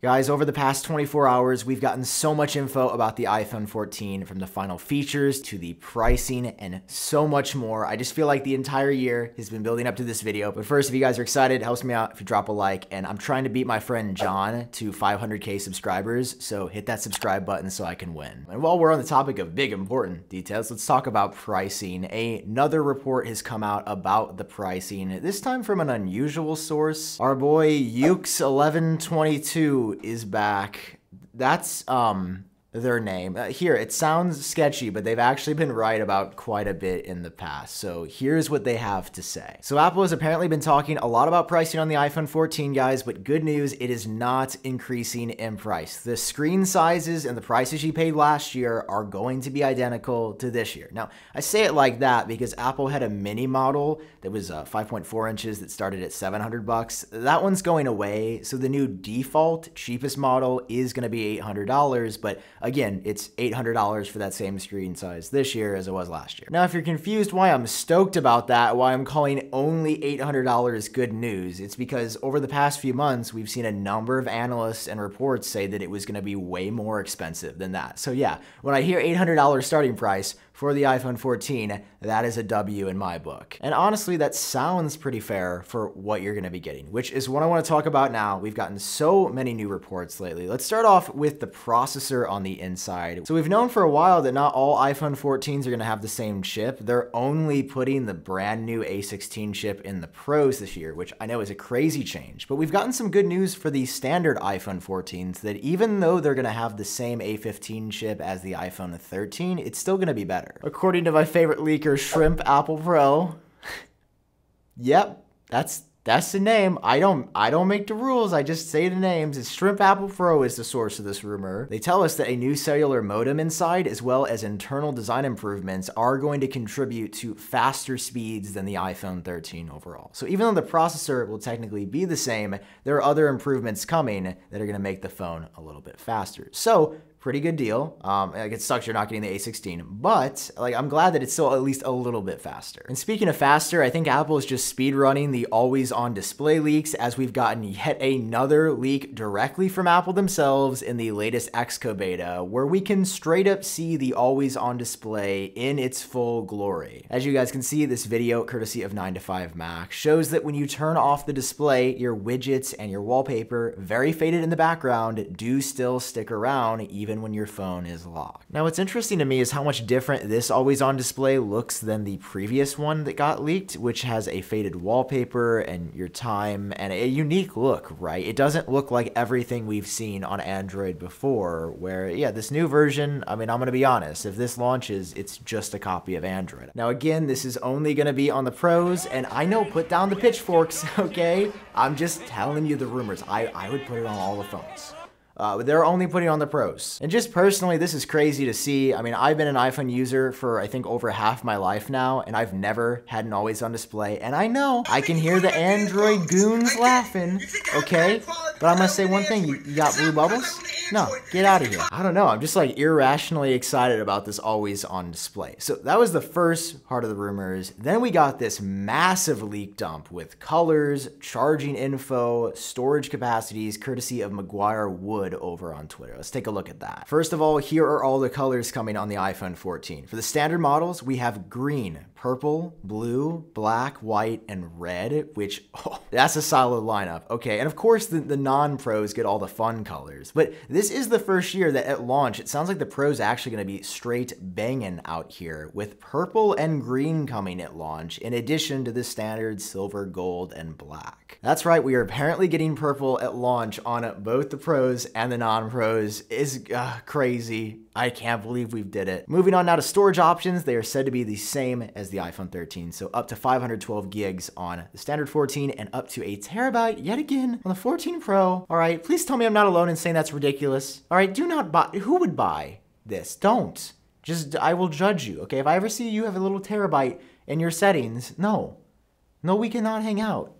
Guys, over the past 24 hours, we've gotten so much info about the iPhone 14, from the final features to the pricing and so much more. I just feel like the entire year has been building up to this video. But first, if you guys are excited, it helps me out if you drop a like. And I'm trying to beat my friend John to 500K subscribers, so hit that subscribe button so I can win. And while we're on the topic of big important details, let's talk about pricing. Another report has come out about the pricing, this time from an unusual source. Our boy Ukes1122 is back. That's their name. Here, it sounds sketchy, but they've actually been right about quite a bit in the past. So here's what they have to say. So Apple has apparently been talking a lot about pricing on the iPhone 14, guys, but good news, it is not increasing in price. The screen sizes and the prices you paid last year are going to be identical to this year. Now, I say it like that because Apple had a mini model that was 5.4 inches that started at $700. That one's going away. So the new default cheapest model is going to be $800, but again, it's $800 for that same screen size this year as it was last year. Now, if you're confused why I'm stoked about that, why I'm calling only $800 good news, it's because over the past few months, we've seen a number of analysts and reports say that it was going to be way more expensive than that. So yeah, when I hear $800 starting price for the iPhone 14, that is a W in my book. And honestly, that sounds pretty fair for what you're gonna be getting, which is what I wanna talk about now. We've gotten so many new reports lately. Let's start off with the processor on the inside. So we've known for a while that not all iPhone 14s are gonna have the same chip. They're only putting the brand new A16 chip in the Pros this year, which I know is a crazy change. But we've gotten some good news for the standard iPhone 14s that even though they're gonna have the same A15 chip as the iPhone 13, it's still gonna be better. According to my favorite leaker, Shrimp Apple Pro. Yep, that's the name. I don't make the rules, I just say the names. It's Shrimp Apple Pro is the source of this rumor. They tell us that a new cellular modem inside, as well as internal design improvements, are going to contribute to faster speeds than the iPhone 13 overall. So even though the processor will technically be the same, there are other improvements coming that are gonna make the phone a little bit faster. So pretty good deal. Like, it sucks you're not getting the A16, but like, I'm glad that it's still at least a little bit faster. And speaking of faster, I think Apple is just speed running the always on display leaks, as we've gotten yet another leak directly from Apple themselves in the latest Xcode beta, where we can straight up see the always on display in its full glory. As you guys can see, this video, courtesy of 9to5Mac, shows that when you turn off the display, your widgets and your wallpaper, very faded in the background, do still stick around even when your phone is locked. Now, what's interesting to me is how much different this always on display looks than the previous one that got leaked, which has a faded wallpaper and your time and a unique look, right? It doesn't look like everything we've seen on Android before, where, yeah, this new version, I mean, I'm gonna be honest, if this launches, it's just a copy of Android. Now, again, this is only gonna be on the Pros, and I know, put down the pitchforks, okay? I'm just telling you the rumors. I would put it on all the phones. They're only putting on the Pros. And just personally, this is crazy to see. I mean, I've been an iPhone user for, I think, over half my life now, and I've never had an always on display. And I know I can hear the Android goons laughing, okay? But I'm gonna say one thing, you got blue bubbles? No, get out of here. I don't know, I'm just like irrationally excited about this always on display. So that was the first part of the rumors. Then we got this massive leak dump with colors, charging info, storage capacities, courtesy of McGuire Wood over on Twitter. Let's take a look at that. First of all, here are all the colors coming on the iPhone 14. For the standard models, we have green, purple, blue, black, white, and red, which, oh, that's a solid lineup. Okay, and of course the non-Pros get all the fun colors, but this is the first year that at launch, it sounds like the Pro's actually gonna be straight banging out here, with purple and green coming at launch, in addition to the standard silver, gold, and black. That's right, we are apparently getting purple at launch on both the Pros and the non-Pros. Is crazy. I can't believe we did it. Moving on now to storage options, they are said to be the same as the iPhone 13, so up to 512 gigs on the standard 14 and up to a terabyte yet again on the 14 Pro. All right, please tell me I'm not alone in saying that's ridiculous. All right, do not buy, who would buy this? Don't. Just, I will judge you, okay? If I ever see you have a little terabyte in your settings, no, we cannot hang out.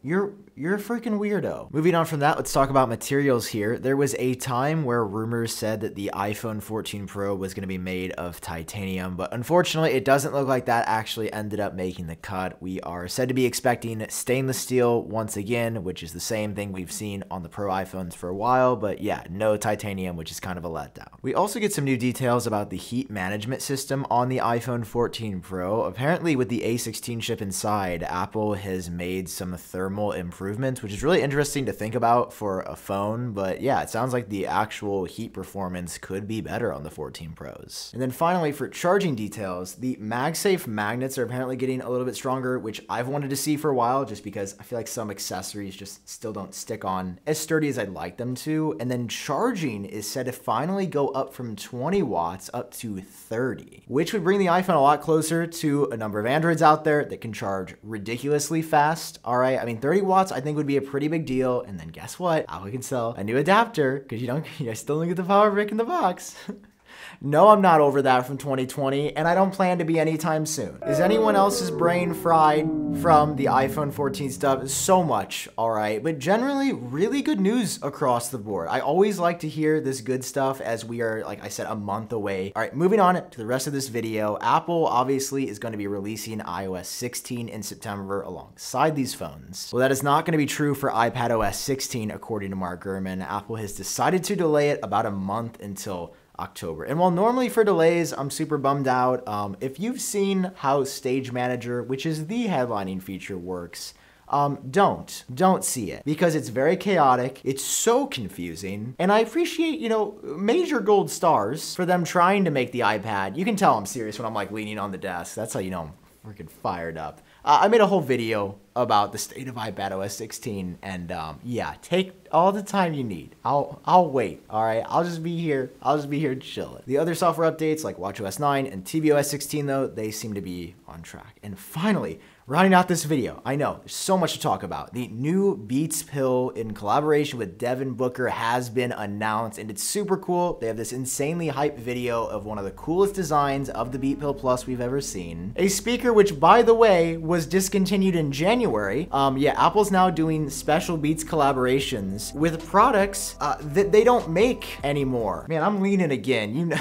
you're a freaking weirdo. Moving on from that, let's talk about materials here. There was a time where rumors said that the iPhone 14 Pro was going to be made of titanium, but unfortunately it doesn't look like that actually ended up making the cut. We are said to be expecting stainless steel once again, which is the same thing we've seen on the Pro iPhones for a while, but yeah, no titanium, which is kind of a letdown. We also get some new details about the heat management system on the iPhone 14 Pro. Apparently with the A16 chip inside, Apple has made some thermal improvements, which is really interesting to think about for a phone, but yeah, it sounds like the actual heat performance could be better on the 14 Pros. And then finally, for charging details, the MagSafe magnets are apparently getting a little bit stronger, which I've wanted to see for a while just because I feel like some accessories just still don't stick on as sturdy as I'd like them to. And then charging is said to finally go up from 20 watts up to 30, which would bring the iPhone a lot closer to a number of Androids out there that can charge ridiculously fast. All right, I mean 30 watts I think would be a pretty big deal. And then guess what? Apple can sell a new adapter because you still don't get the power brick in the box. No, I'm not over that from 2020, and I don't plan to be anytime soon. Is anyone else's brain fried from the iPhone 14 stuff? So much, all right, but generally really good news across the board. I always like to hear this good stuff as we are, like I said, a month away. All right, moving on to the rest of this video. Apple obviously is going to be releasing iOS 16 in September alongside these phones. Well, that is not going to be true for iPadOS 16, according to Mark Gurman. Apple has decided to delay it about a month until October. And while normally for delays, I'm super bummed out. If you've seen how Stage Manager, which is the headlining feature, works, don't see it because it's very chaotic. It's so confusing. And I appreciate, major gold stars for them trying to make the iPad. You can tell I'm serious when I'm like leaning on the desk. That's how you know I'm freaking fired up. I made a whole video about the state of iPadOS 16, and yeah, take all the time you need. I'll wait. All right, I'll just be here chilling. The other software updates like watchOS 9 and tvOS 16 though, they seem to be on track. And finally, rounding out this video, I know there's so much to talk about. The new Beats pill in collaboration with Devin Booker has been announced, and it's super cool. They have this insanely hyped video of one of the coolest designs of the Beat Pill Plus we've ever seen. A speaker which, by the way, was discontinued in January. Yeah, Apple's now doing special Beats collaborations with products that they don't make anymore. Man, I'm leaning again.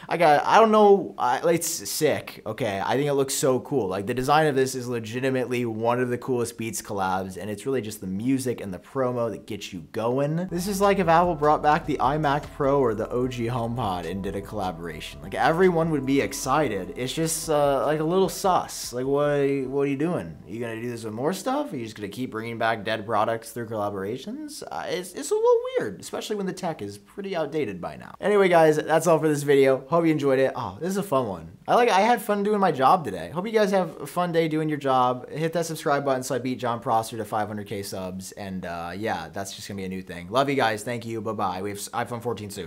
I don't know, it's sick, okay? I think it looks so cool. Like, the design of this is legitimately one of the coolest Beats collabs, and it's really just the music and the promo that gets you going. This is like if Apple brought back the iMac Pro or the OG HomePod and did a collaboration. Like, everyone would be excited. It's just, like, a little sus. Like, what are you doing? Are you gonna do this with more stuff? Are you just gonna keep bringing back dead products through collaborations? It's a little weird, especially when the tech is pretty outdated by now. Anyway, guys, that's all for this video. Hope you enjoyed it. Oh, this is a fun one. I had fun doing my job today. Hope you guys have a fun day doing your job. Hit that subscribe button so I beat John Prosser to 500K subs. And yeah, that's just gonna be a new thing. Love you guys. Thank you. Bye-bye. We have iPhone 14 soon.